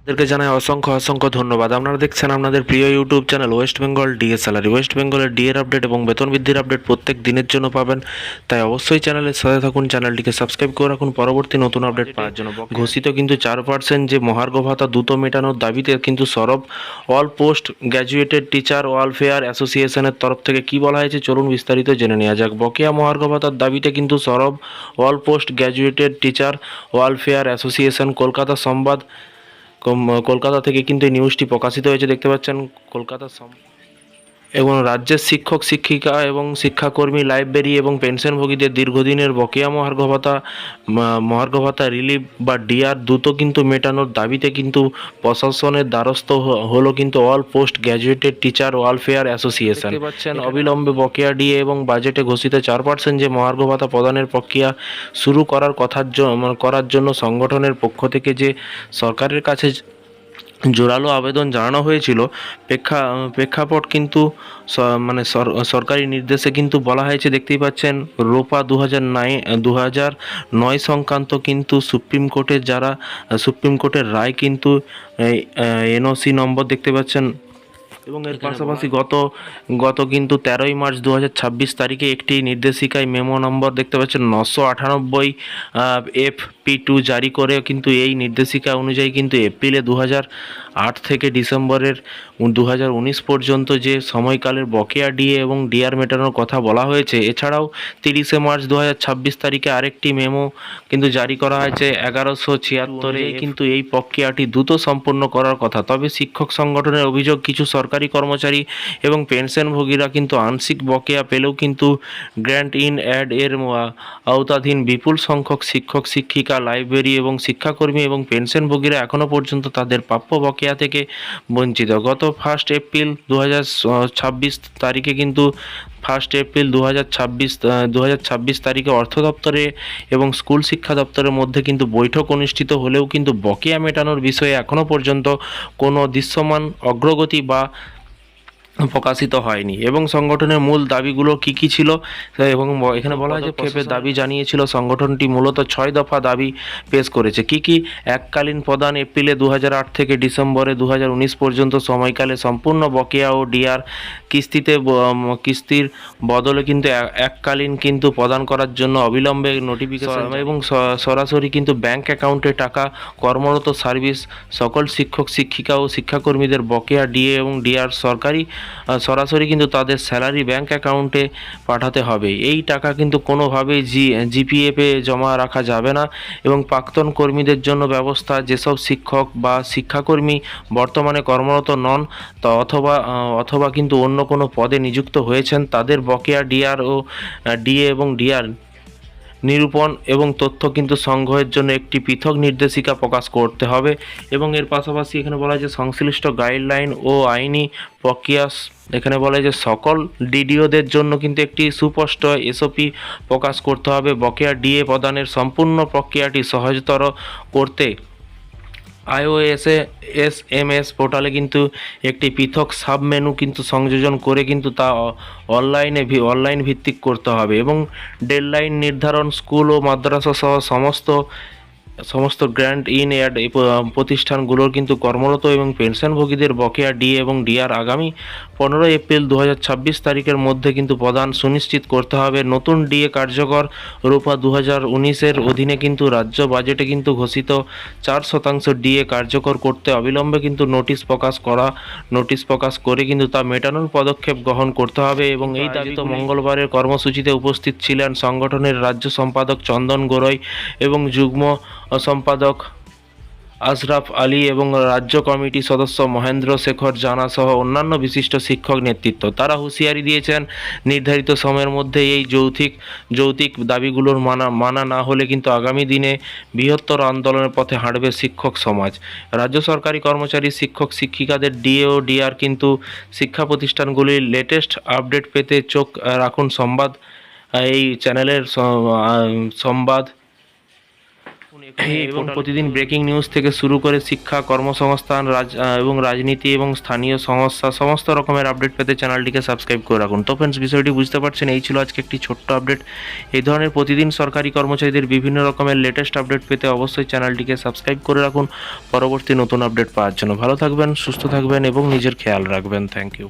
আপনাদেরকে জানাই অসংখ্য অসংখ্য ধন্যবাদ। আপনারা দেখছেন আপনাদের প্রিয় YouTube channel West Bengal DA salary. West বেঙ্গলের ডিএর আপডেট এবং বেতন বৃদ্ধির আপডেট প্রত্যেক দিনের জন্য পাবেন, তাই অবশ্যই চ্যানেলের সাথে থাকুন, চ্যানেলটিকে সাবস্ক্রাইব করে রাখুন পরবর্তী নতুন আপডেট পাওয়ার জন্য। ঘোষিত কিন্তু 4% যে মহার্ঘ ভাতা দ্রুত মেটানোর দাবিতে কিন্তু সরব all post graduated teacher welfare অ্যাসোসিয়েশনের তরফ থেকে কি বলা হয়েছে চলুন বিস্তারিত জেনে নেওয়া যাক। বকেয়া মহার্ঘ ভাতার দাবিতে কিন্তু সরব all post graduated teacher welfare association. Kolkata সংবাদ কলকাতা থেকে কিন্তু এই নিউজটি প্রকাশিত হয়েছে, দেখতে পাচ্ছেন কলকাতা এবং রাজ্যের শিক্ষক শিক্ষিকা এবং শিক্ষাকর্মী লাইব্রেরি এবং পেনশনভোগীদের দীর্ঘদিনের বকেয়া মহার্ঘ ভাতা রিলিফ বা ডিআর দ্রুত কিন্তু মেটানোর দাবিতে কিন্তু প্রশাসনের দ্বারস্থ হলো কিন্তু all post graduated teacher welfare association. দেখতে পাচ্ছেন অবিলম্বে বকেয়া ডিএ এবং বাজেটে ঘোষিত 4% যে মহার্ঘ ভাতা প্রদানের প্রক্রিয়া শুরু করার জন্য সংগঠনের পক্ষ থেকে যে সরকারের কাছে জোরালো আবেদন জানানো হয়েছিল। প্রেক্ষাপট কিন্তু সরকারি নির্দেশে কিন্তু বলা হয়েছে, দেখতেই পাচ্ছেন রোপা 2009 সংক্রান্ত কিন্তু সুপ্রিম কোর্টের রায় কিন্তু এনওসি নম্বর দেখতে পাচ্ছেন। এবং এর পাশাপাশি গত কিন্তু 13ই মার্চ 2026 তারিখে একটি নির্দেশিকায় মেমো নম্বর দেখতে পাচ্ছেন 998 FP2 জারি করে কিন্তু এই নির্দেশিকা অনুযায়ী কিন্তু এপ্রিলে 2008 থেকে ডিসেম্বরের 2019 পর্যন্ত যে সময়কালের বকেয়া ডিএ এবং ডিআর মেটানোর কথা বলা হয়েছে। এছাড়াও 30শে মার্চ 2026 তারিখে আরেকটি মেমো কিন্তু জারি করা হয়েছে 1176 কিন্তু এই প্রক্রিয়াটি দ্রুত সম্পন্ন করার কথা। তবে শিক্ষক সংগঠনের অভিযোগ কিছু সরকারি কর্মচারী এবং পেনশনভোগীরা কিন্তু আংশিক বকেয়া পেলেও কিন্তু গ্র্যান্ট ইন অ্যাড এর আওতাধীন বিপুল সংখ্যক শিক্ষক শিক্ষিকা লাইব্রেরি এবং শিক্ষাকর্মী এবং পেনশনভোগীরা এখনও পর্যন্ত তাদের প্রাপ্য বকেয়া থেকে বঞ্চিত। গত 1 এপ্রিল 2026 তারিখে কিন্তু 1 এপ্রিল 2026 তারিখে অর্থ দপ্তরে এবং স্কুল শিক্ষা দপ্তরের মধ্যে কিন্তু বৈঠক অনুষ্ঠিত হলেও কিন্তু বকেয়া মেটানোর বিষয়ে এখনও পর্যন্ত কোনো দৃশ্যমান অগ্রগতি বা প্রকাশিত হয়নি। এবং সংগঠনের মূল দাবিগুলো কি ছিল এবং এখানে বলা হয় যে ক্ষেপের দাবি জানিয়েছিল সংগঠনটি মূলত 6 দফা দাবি পেশ করেছে। কি এককালীন প্রদান এপ্রিলে 2008 থেকে ডিসেম্বরে 2019 পর্যন্ত সময়কালে সম্পূর্ণ বকেয়া ও ডিআর কিস্তির বদলে কিন্তু এককালীন কিন্তু প্রদান করার জন্য অবিলম্বে নোটিফিকেশন এবং সরাসরি কিন্তু ব্যাংক অ্যাকাউন্টে টাকা কর্মরত সার্ভিস সকল শিক্ষক শিক্ষিকা ও শিক্ষাকর্মীদের বকেয়া ডিএ এবং ডিআর সরাসরি কিন্তু তাদের স্যালারি ব্যাংক অ্যাকাউন্টে পাঠাতে হবে। এই টাকা কিন্তু কোনোভাবেই জিপিএফে জমা রাখা যাবে না। এবং প্রাক্তন কর্মীদের জন্য ব্যবস্থা, যেসব শিক্ষক বা শিক্ষাকর্মী বর্তমানে কর্মরত নন অথবা কিন্তু অন্য কোনো পদে নিযুক্ত হয়েছেন তাদের বকেয়া ডিএ এবং ডিআর নিরূপণ এবং তথ্য কিন্তু সংগ্রহের জন্য একটি পৃথক নির্দেশিকা প্রকাশ করতে হবে। এবং এর পাশাপাশি এখানে বলা হয় যে সংশ্লিষ্ট গাইডলাইন ও আইনি প্রক্রিয়া, এখানে বলা হয় যে সকল ডিডিওদের জন্য কিন্তু একটি সুস্পষ্ট এসওপি প্রকাশ করতে হবে। বকেয়া ডিএ প্রদানের সম্পূর্ণ প্রক্রিয়াটি সহজতর করতে আইওএসে এসএমএস পোর্টালে কিন্তু একটি পৃথক সাব মেনু কিন্তু সংযোজন করে কিন্তু তা অনলাইন ভিত্তিক করতে হবে। এবং ডেডলাইন নির্ধারণ, স্কুল ও মাদ্রাসা সহ সমস্ত গ্র্যান্ট ইন অ্যাড প্রতিষ্ঠানগুলোর কিন্তু কর্মরত এবং পেনশনভোগীদের বকেয়া ডিএ এবং ডিআর আগামী 15 এপ্রিল 2026 তারিখের মধ্যে কিন্তু প্রদান সুনিশ্চিত করতে হবে। নতুন ডিএ কার্যকর রূপা 2019-এর অধীনে কিন্তু রাজ্য বাজেটে কিন্তু ঘোষিত 4% ডিএ কার্যকর করতে অবিলম্বে কিন্তু নোটিশ প্রকাশ করে কিন্তু তা মেটানোর পদক্ষেপ গ্রহণ করতে হবে। এবং এই দাবি তো মঙ্গলবারের কর্মসূচিতে উপস্থিত ছিলেন সংগঠনের রাজ্য সম্পাদক চন্দন গোরই এবং যুগ্ম সম্পাদক আশরাফ আলী এবং রাজ্য কমিটি সদস্য মহেন্দ্র শেখর জানা সহ অন্যান্য বিশিষ্ট শিক্ষক নেতৃত্ব। তারা হুঁশিয়ারি দিয়েছেন নির্ধারিত সময়ের মধ্যে এই যৌক্তিক দাবিগুলোর মানা না হলে কিন্তু আগামী দিনে বৃহত্তর আন্দোলনের পথে হাঁটবে শিক্ষক সমাজ। রাজ্য সরকারি কর্মচারী শিক্ষক শিক্ষিকাদের ডিএ ও ডিআর কিন্তু শিক্ষা প্রতিষ্ঠানগুলির লেটেস্ট আপডেট পেতে চোখ রাখুন সংবাদ এই চ্যানেলের সংবাদ এবং প্রতিদিন ব্রেকিং নিউজ থেকে শুরু করে শিক্ষা, কর্মসংস্থান, এবং রাজনীতি এবং স্থানীয় সমস্যা, সমস্ত রকমের আপডেট পেতে চ্যানেলটিকে সাবস্ক্রাইব করে রাখুন। তো ফ্রেন্ডস, বিষয়টি বুঝতে পারছেন, এই ছিল আজকে একটি ছোট্ট আপডেট। এই ধরনের প্রতিদিন সরকারি কর্মচারীদের বিভিন্ন রকমের লেটেস্ট আপডেট পেতে অবশ্যই চ্যানেলটিকে সাবস্ক্রাইব করে রাখুন পরবর্তী নতুন আপডেট পাওয়ার জন্য। ভালো থাকবেন, সুস্থ থাকবেন এবং নিজের খেয়াল রাখবেন। Thank you.